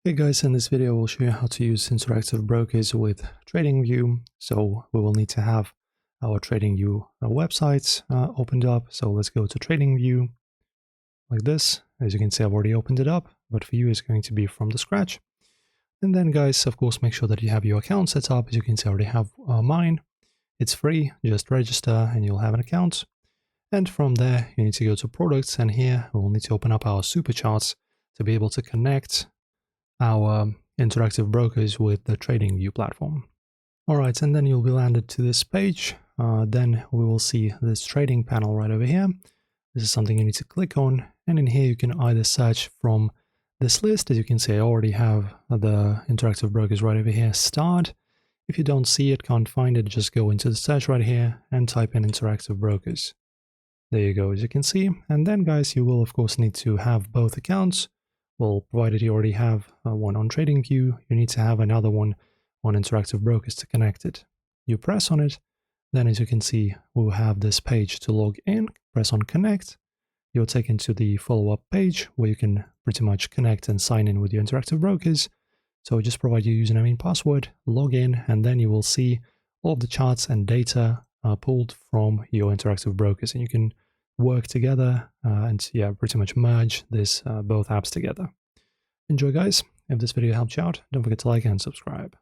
Hey guys, in this video we'll show you how to use interactive brokers with Tradingview. So we will need to have our Tradingview website opened up. So let's go to Tradingview like this. As you can see, I've already opened it up, but for you it's going to be from the scratch. And then guys, of course, make sure that you have your account set up. As you can see, I already have mine. It's free, just register and you'll have an account. And from there, you need to go to products, and here we'll need to open up our super charts to be able to connect our interactive brokers with the Tradingview platform. All right, and then you'll be landed to this page. Then we will see this trading panel right over here. This is something you need to click on, and in here you can either search from this list. As you can see, I already have the interactive brokers right over here, start. If you don't see it, can't find it, just go into the search right here and type in interactive brokers. There you go, as you can see. And then guys, you will of course need to have both accounts. Well, provided you already have one on Tradingview, you need to have another one on Interactive Brokers to connect it. You press on it, then as you can see, we'll have this page to log in. Press on Connect. You're taken to the follow-up page where you can pretty much connect and sign in with your Interactive Brokers. So just provide your username and password, log in, and then you will see all of the charts and data pulled from your Interactive Brokers, and you can work together and yeah, pretty much merge this both apps together. Enjoy guys. If this video helped you out, don't forget to like and subscribe.